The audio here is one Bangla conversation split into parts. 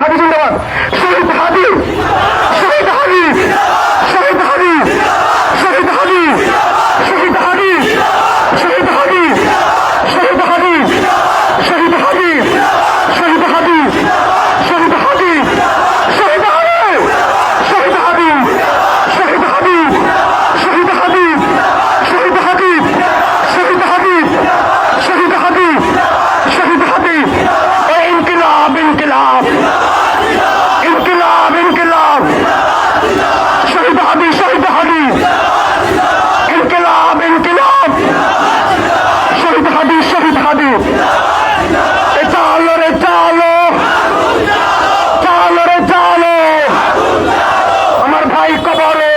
হাদি জিন্দাবাদ, শহীদ হাদি, শহীদ হাদি, শহীদ হাদি, শহীদ হাদি, শহীদ হাদি, শহীদ হাদি, শহীদ হাদি, শহীদ হাদি, শহীদ হাদি, শহীদ হাদি, শহীদ হাদি, শহীদ হাদি, শহীদ হাদি, শহীদ হাদি, শহীদ হাদি, শহীদ হাদি, শহীদ হাদি, শহীদ হাদি, ইনকিলাব ইনকিলাব ইনকিলাব ইনকিলাব, শহীদ হাদি, শহীদ হাদি, ইনকিলাব ইনকিলাব, শহীদ হাদি, শহীদ হাদি, চালো রে চালো, চালো রে চালো, আমার ভাই কবরে,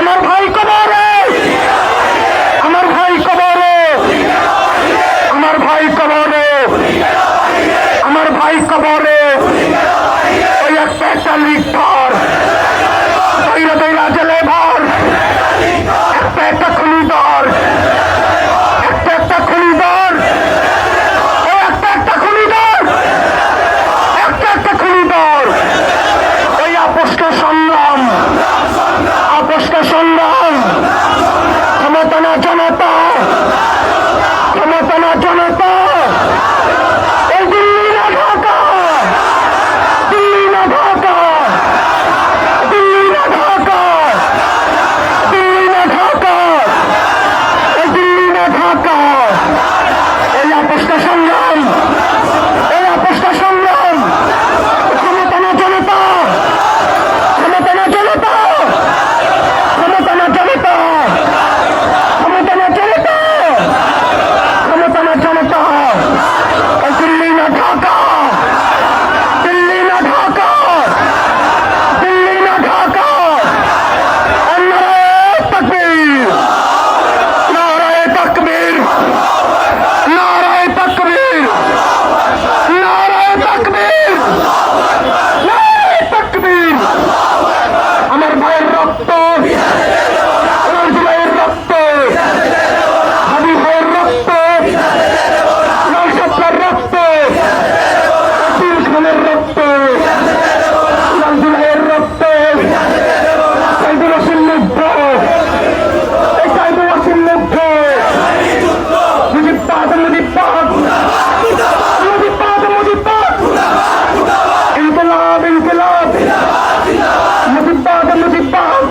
আমার ভাই কবরে, আমার ভাই কবরে, আমার ভাই কবরে, আমার ভাই কবরে, ওই একটা একটা লিখ ধর, দইরা দইরা জেলে ভর, একটা একটা খুনি ধর, একটা একটা খুনি ধর, ও একটা একটা খুনি ধর, একটা একটা খুনি ধর, ওই আপোষকে সংগ্রাম, আপোষকে সংগ্রাম, ক্ষমতা না জনতা, ক্ষমতা না জনতা, এই দিল্লি না ঢাকা, দিল্লি না ঢাকা, দিল্লি না ঢাকা, দিল্লি না ঢাকা, এই দিল্লি না ঢাকা, এই আপোষকে সংগ্রাম, এই আপোষকে সংগ্রাম, ক্ষমতা না জনতা, ক্ষমতা না জনতা, ক্ষমতা না জনতা, ক্ষমতা না জনতা, ক্ষমতা না জনতা, এই দিল্লি না ঢাকা, দিল্লি না ঢাকা, দিল্লি না ঢাকা, নারায়ে তাকবীর, নারায়ে তাকবীর, নারায়ে তাকবীর, নারায়ে তাকবীর, নারায়ে তাকবীর, আমার ভাইয়ের রক্ত, রাজু ভাইয়ের রক্ত, হাবিব ভাইয়ের রক্ত, নওশাদের রক্ত, আতিল খানের রক্ত, রাজু ভাইয়ের রক্ত, সাইদুল ওয়াসিম মুগ্ধ, এই সাইদুল ওয়াসিম মুগ্ধ, মুজিববাদ মুজিববাদ, মুজিববাদ মুজিববাদ, ইনকিলাব ইনকিলাব, মুজিববাদ মুজিববাদ,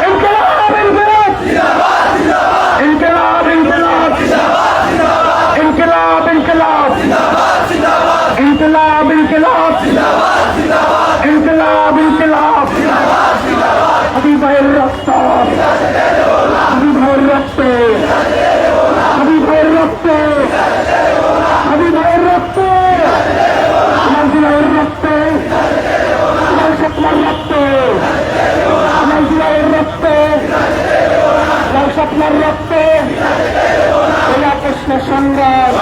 ইনকিলাব ইনকিলাব, ইনকিলাব ইনকিলাব, ইনকিলাব ইনকিলাব, ইনকিলাব ইনকিলাব, ইনকিলাব ইনকিলাব, হাবিব ভাইয়ের রক্ত, হাবিব ভাইয়ের রক্ত, হাবিব ভাইয়ের রক্ত, হাবিব ভাইয়ের রক্ত, নাজি ভাইয়ের রক্ত, নওশাদের রক্ত, নাজি ভাইয়ের রক্ত, নওশাদের রক্ত, এই আপোষকে সংগ্রাম,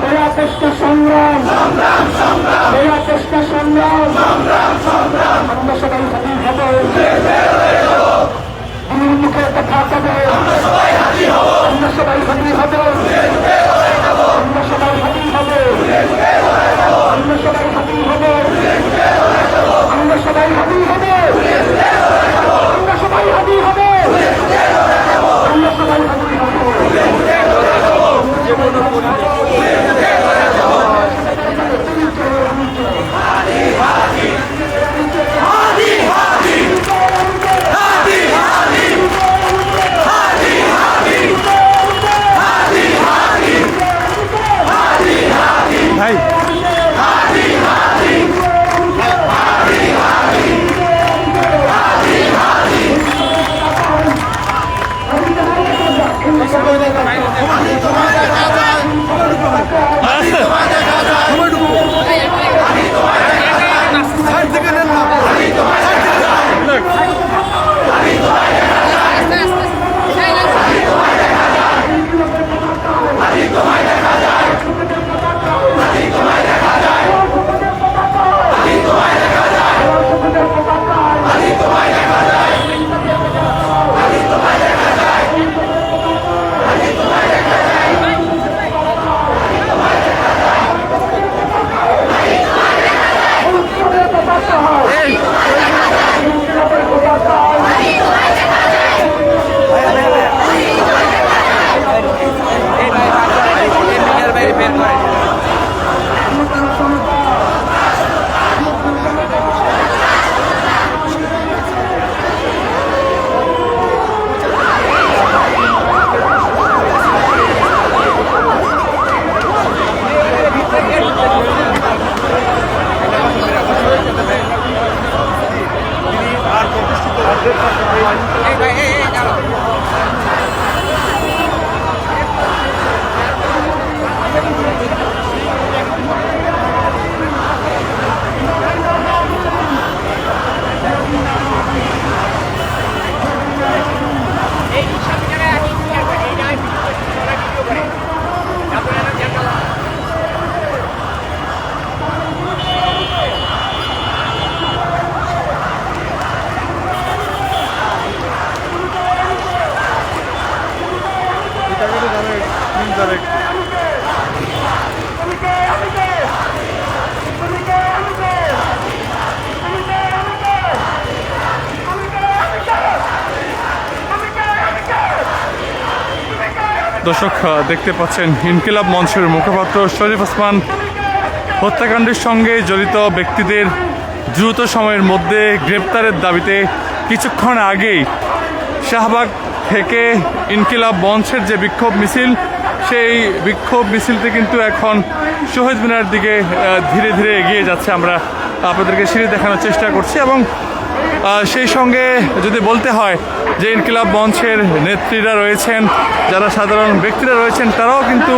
এই আপোষকে সংগ্রাম, এই আপোষকে সংগ্রাম, আমরা সবাই হাজির হব, গুরুর মুখে কথা হবে, আমরা সবাই হাজির হব, আমরা সবাই হাজির হব, আমরা সবাই হাজির হব, আমরা সবাই হাজির হব, আমরা সবাই হাজির হব, আমরা সবাই হাজির হব, ভাই তোমায় দেখা যায় দর্শক দেখতে পাচ্ছেন ইনকিলাব মঞ্চের মুখপাত্র শরীফ ওসমান হত্যাকাণ্ডের সঙ্গে জড়িত ব্যক্তিদের দ্রুত সময়ের মধ্যে গ্রেপ্তারের দাবিতে কিছুক্ষণ আগেই শাহবাগ থেকে ইনকিলাব মঞ্চের যে বিক্ষোভ মিছিল, সেই বিক্ষোভ মিছিলটি কিন্তু এখন শহীদ মিনার দিকে ধীরে ধীরে এগিয়ে যাচ্ছে। আমরা আপনাদেরকে সিঁড়ি দেখানোর চেষ্টা করছি এবং সেই সঙ্গে যদি বলতে হয় যে ইনকিলাব মঞ্চের নেত্রীরা রয়েছেন, যারা সাধারণ ব্যক্তিরা রয়েছেন, তারাও কিন্তু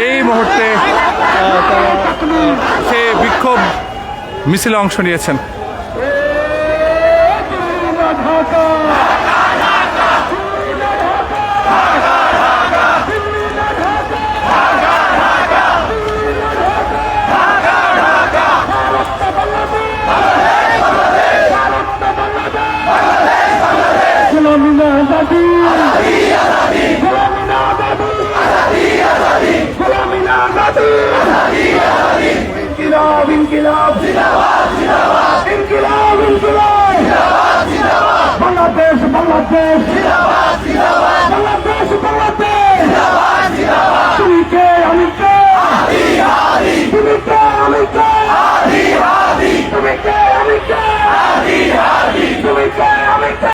এই মুহূর্তে সেই বিক্ষোভ মিছিলে অংশ নিয়েছেন। ইনকিলাব ইনকিলাব জিন্দাবাদ জিন্দাবাদ ইনকিলাব ইনকিলাব জিন্দাবাদ জিন্দাবাদ বাংলাদেশ বাংলাদেশ জিন্দাবাদ